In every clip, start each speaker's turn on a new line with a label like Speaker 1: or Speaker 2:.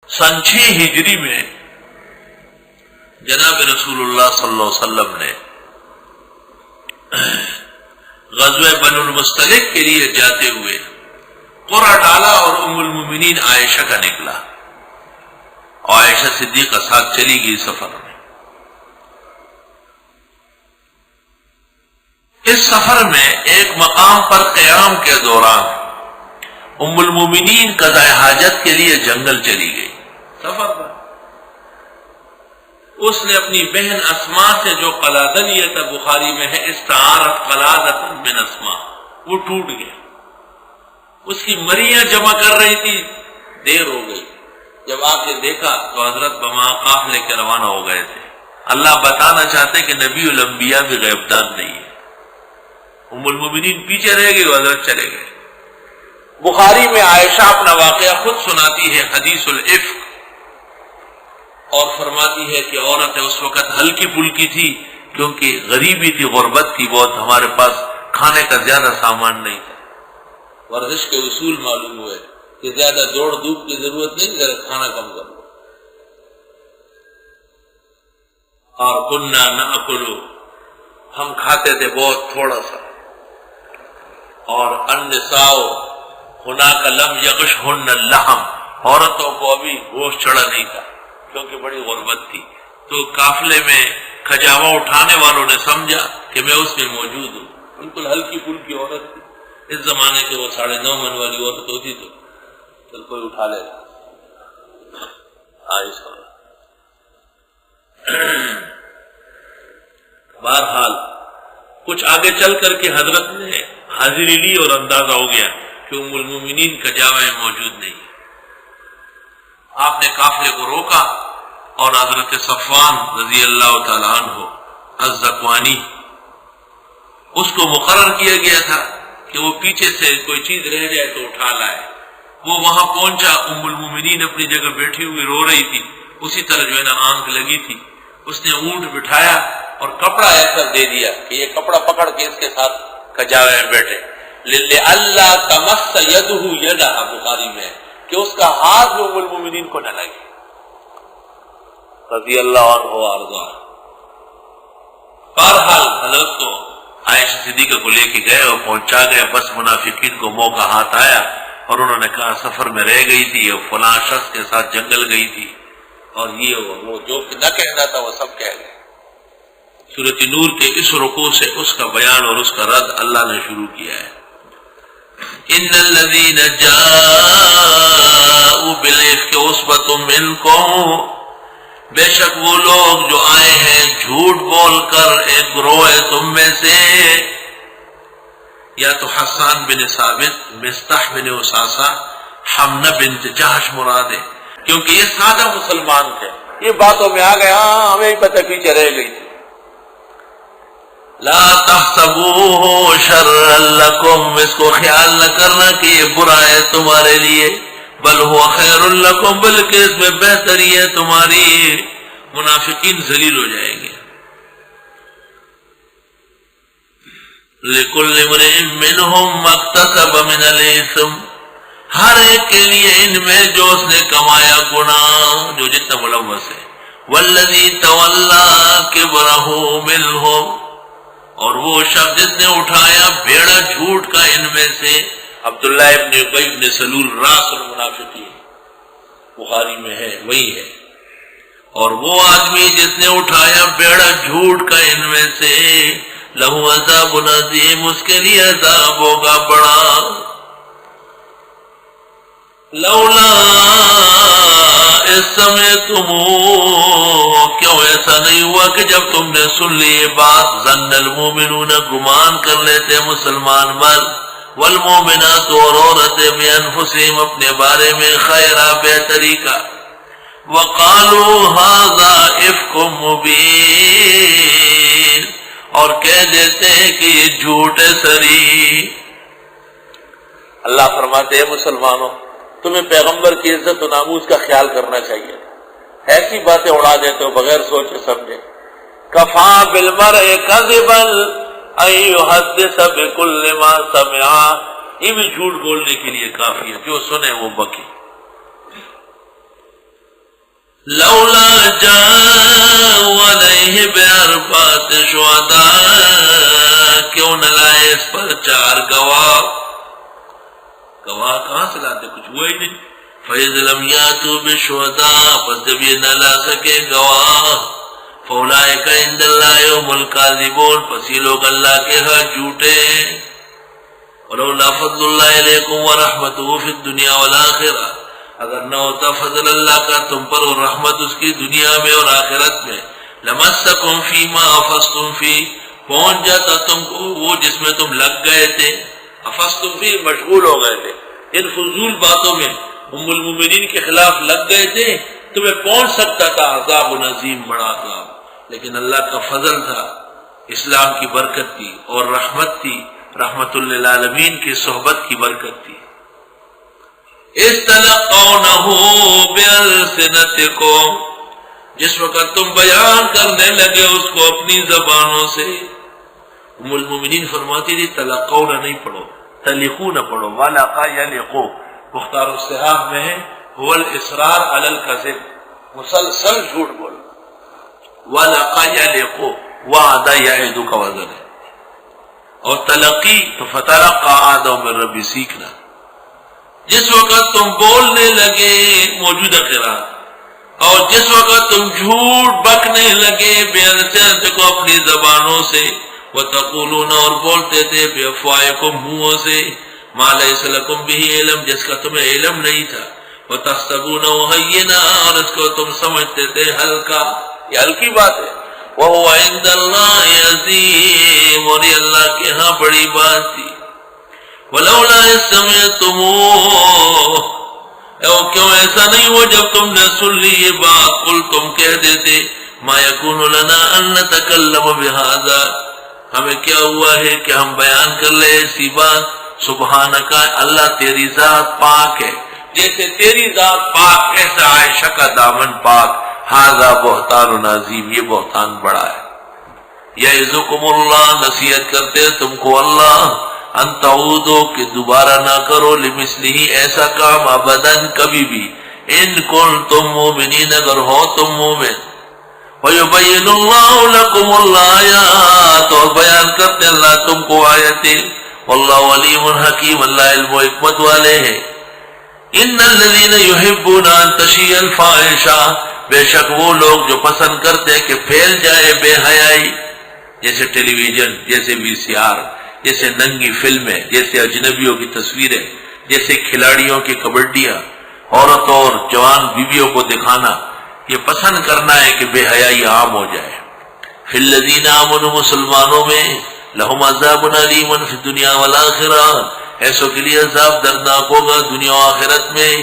Speaker 1: سن 6 ہجری میں جناب رسول اللہ صلی اللہ علیہ وسلم نے غزوہ بنو المستلق کے لیے جاتے ہوئے قرعہ ڈالا اور ام المومنین عائشہ کا نکلا، اور عائشہ صدیقہ ساتھ چلی گئی سفر میں۔ اس سفر میں ایک مقام پر قیام کے دوران ام المومنین قضاء حاجت کے لیے جنگل چلی گئی سفر پر۔ اس نے اپنی بہن اسماء سے جو قلادہ لیا تھا، بخاری میں ہے استعارت قلادۃ من اسماء، وہ ٹوٹ گیا۔ اس کی مریاں جمع کر رہی تھی، دیر ہو گئی، جب آ کے دیکھا تو حضرت بما قافلے کے روانہ ہو گئے تھے۔ اللہ بتانا چاہتے کہ نبی الانبیاء بھی غیب دان نہیں ہے۔ ام المومنین پیچھے رہ گئی، حضرت چلے گئے۔ بخاری میں عائشہ اپنا واقعہ خود سناتی ہے، حدیث الافک، اور فرماتی ہے کہ عورتیں اس وقت ہلکی پھلکی تھی، کیونکہ غریبی تھی، غربت تھی بہت، ہمارے پاس کھانے کا زیادہ سامان نہیں تھا۔ ورزش کے اصول معلوم ہوئے کہ زیادہ دوڑ دھوپ کی ضرورت نہیں، ذرا کھانا کم کر لو۔ اور کننا ناکل، ہم کھاتے تھے بہت تھوڑا سا۔ اور النساء ہناک لم یغشہن اللحم، عورتوں کو ابھی گوشت چڑھا نہیں تھا کیونکہ بڑی غربت تھی۔ تو قافلے میں کھجاوا اٹھانے والوں نے سمجھا کہ میں اس میں موجود ہوں۔ بالکل ہلکی پھلکی عورت تھی، اس زمانے کے وہ 9.5 من والی عورت ہوتی تو چل کوئی اٹھا لے گا۔ بہرحال کچھ آگے چل کر کے حضرت نے حاضری لی اور اندازہ ہو گیا کہ ام المومنین کھجاوا میں موجود نہیں ہے۔ آپ نے قافلے کو روکا اور حضرت صفوان رضی اللہ تعالیٰ عنہ الزکوانی، اس کو مقرر کیا گیا تھا کہ وہ پیچھے سے کوئی چیز رہ جائے تو اٹھا لائے۔ وہ وہاں پہنچا، ام المومنین اپنی جگہ بیٹھی ہوئی رو رہی تھی، اسی طرح جو ہے نا آنکھ لگی تھی۔ اس نے اونٹ بٹھایا اور کپڑا ایسا دے دیا کہ یہ کپڑا پکڑ کے اس کے ساتھ کھجاوے میں بیٹھے۔ لِلَّا تَمَسَّ يَدُهُ يَدَهَا، بخاری میں کہ اس کا ہاتھ ام المومنین کو نہ لگے رضی اللہ عنہ وارضا۔ بہرحال حضرت تو عائشہ صدیقہ کو لے کے گئے اور پہنچا گئے، بس منافقین کو موقع ہاتھ آیا اور انہوں نے کہا سفر میں رہ گئی تھی، یہ فلاں شخص کے ساتھ جنگل گئی تھی، اور یہ وہ جو نہ کہنا تھا وہ سب کہہ گئے۔ سورۃ نور کے اس رکوع سے اس کا بیان اور اس کا رد اللہ نے شروع کیا ہے۔ ان الذين جاءوا بالافك عصبة منكم، بے شک وہ لوگ جو آئے ہیں جھوٹ بول کر ایک گروہ ہے تم میں سے۔ یا تو حسان بن ثابت، مستح بن اساسہ، حمنہ بنت جہش مراد ہے، کیونکہ یہ سادہ مسلمان تھے، یہ باتوں میں آ گئے، ہاں ہمیں پتہ پیچھے رہ گئی تھی۔ لا تحسبوه شرا لکم، اس کو خیال نہ کرنا کہ یہ برا ہے تمہارے لیے، بل هو خیر لکم، بلکہ اس میں بہتری ہے تمہاری۔ منافقین ذلیل ہو جائیں گے۔ لکل امرئ منہم ما اکتسب من الاثم، ہر ایک کے لیے ان میں جو اس نے کمایا گناہ، جو جتنا ملوث ہے۔ والذی تولی کبرہ منہم، اور وہ شخص جس نے اٹھایا بھیڑا جھوٹ کا ان میں سے۔ عبداللہ ابن ابی ابن سلول راس المنافقین، بخاری میں ہے، وہی ہے۔ اور وہ آدمی جس نے اٹھایا بیڑا جھوٹ کا ان میں سے، لہو عذاب عظیم، اس کے لیے عذاب ہوگا بڑا۔ لولا اس سمعتموہ، کیوں ایسا نہیں ہوا کہ جب تم نے سن لی یہ بات، ظن المومنون، گمان کر لیتے مسلمان مرد، والمومنات، اور عورتیں، بانفسہم، اپنے بارے میں، خیرا، بہتری کا، وقالوا ھذا افک مبین، اور کہہ دیتے ہیں کہ یہ جھوٹ ہے سری۔ اللہ فرماتے ہیں مسلمانوں، تمہیں پیغمبر کی عزت و ناموس کا خیال کرنا چاہیے، ایسی باتیں اڑا دیتے ہو بغیر سوچے سمجھے۔ کفا بالمرء کذبا ان یحدث بکل ما سمع، یہ بھی جھوٹ بولنے کے لیے کافی ہے، جو سنے وہ بکے۔ لولا جاءوا علیہ باربعۃ شہداء، کیوں نہ لائے اس پر 4 گواہ؟ گواہ کہاں سے لاتے؟ کچھ ہوا ہی نہیں۔ فَإِذْ لَمْ يَأْتُوا بِالشُّهَدَاء، پس جب یہ نہ لا سکے گواہ، فَأُولَٰئِكَ عِندَ اللَّهِ هُمُ الْكَاذِبُونَ، پس یہ لوگ اللہ کے ہاں جھوٹے ہیں۔ وَلَوْلَا فَضْلُ اللَّهِ عَلَيْكُمْ وَرَحْمَتُهُ فِي الدُّنْيَا وَالْآخِرَةِ، اگر نہ ہوتا فضل اللہ کا تم پر اور رحمت اس کی دنیا میں اور آخرت میں، لَمَسَّكُمْ فِي مَا أَفَضْتُمْ فِيهِ، پہنچ جاتا تم کو وہ جس میں تم لگ گئے تھے، افضتم فی، مشغول ہو گئے تھے، ان فضول باتوں میں ام المومنین کے خلاف لگ گئے تھے، تمہیں پہنچ سکتا تھا عذاب نظیم، بڑا عذاب، لیکن اللہ کا فضل تھا، اسلام کی برکت تھی اور رحمت تھی، رحمت للعالمین کی صحبت کی برکت تھی۔ استلقونہ بألسنتکم، جس وقت تم بیان کرنے لگے اس کو اپنی زبانوں سے۔ ام المومنین فرماتی تھی تلقون نہیں پڑھو، تلقون پڑھو، وَلَقَ يَلِقُ، مختار الصحاح میں ہے هو الاصرار علی الکذب، مسلسل جھوٹ بولو، وَلَقَ يَلِقُ، وعد یعد کا وزن ہے، اور تلقی تو فتلقى آدم من ربی، سیکھنا۔ جس وقت تم بولنے لگے، موجودہ قرآن، اور جس وقت تم جھوٹ بکنے لگے بِأَلْسِنَتِكُمْ، اپنی زبانوں سے، وَتَقُولُونَ، اور بولتے تھے، بِأَفْوَاهِكُمْ، منہوں سے، مَا لَيْسَ لَكُمْ بِهِ عِلْمٌ، جس کا تمہیں علم نہیں تھا، وَتَحْسَبُونَهُ هَيِّنًا، اور اس کو تم سمجھتے تھے ہلکا، یہ ہلکی بات ہے، وَهُوَ عِندَ اللَّهِ عَظِيمٌ، اور یہ اللہ کے ہاں بڑی بات تھی۔ وَلَوْلَا إِذْ سَمِعْتُمُوهُ، کیوں ایسا نہیں ہوا جب تم نے سن لی یہ بات، قل، تم کہہ دیتے، ما یکون لنا ان نتکلم بہذا، ہمیں کیا ہوا ہے کہ ہم بیان کر لیں ایسی بات، سبحانک، اللہ تیری ذات پاک ہے، جیسے تیری ذات پاک ایسا عائشہ کا دامن پاک، ھذا بہتان عظیم، یہ بہتان بڑا ہے۔ یعظکم اللہ، نصیحت کرتے تم کو اللہ، ان تعودو، کہ دوبارہ نہ کرو، لمثلہ، ایسا کام، ابداً، کبھی بھی، ان کنتم مومنین، اگر ہو تم مومن۔ وَيُبَيِّنُ اللَّهُ لَكُمُ الْآيَاتِ، اور بیان کرتے اللہ تم کو آیتیں، واللہ علیم حکیم، اللہ علم و حکمت والے ہیں۔ ان الذین یحبون ان تشیع الفاحشہ، بے شک وہ لوگ جو پسند کرتے ہیں کہ پھیل جائے بے حیائی، جیسے ٹیلی ویژن، جیسے VCR، جیسے ننگی فلمیں، جیسے اجنبیوں کی تصویریں، جیسے کھلاڑیوں کی کبڈیاں، عورتوں اور جوان بیویوں کو دکھانا، یہ پسند کرنا ہے کہ بے حیائی عام ہو جائے۔ فی الذین آمنوا، مسلمانوں میں، لہم عذاب علیم فی الدنیا والآخرہ، ایسوں کے لیے عذاب دردناک ہوگا دنیا و آخرت میں۔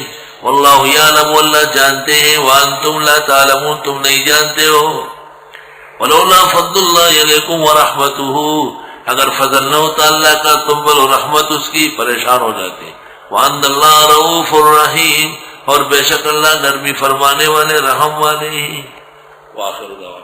Speaker 1: واللہ یعلم، اللہ جانتے ہیں، وانتم لا تعلمون، تم نہیں جانتے ہو۔ ولولا فضل اللہ علیکم ورحمتہ، اگر فضل نہ ہوتا اللہ کا تم پر اور رحمت اس کی، پریشان ہو جاتے۔ وان اللہ رؤوف الرحیم، اور بے شک اللہ نرمی فرمانے والے، رحم والے۔ وآخر دعوانا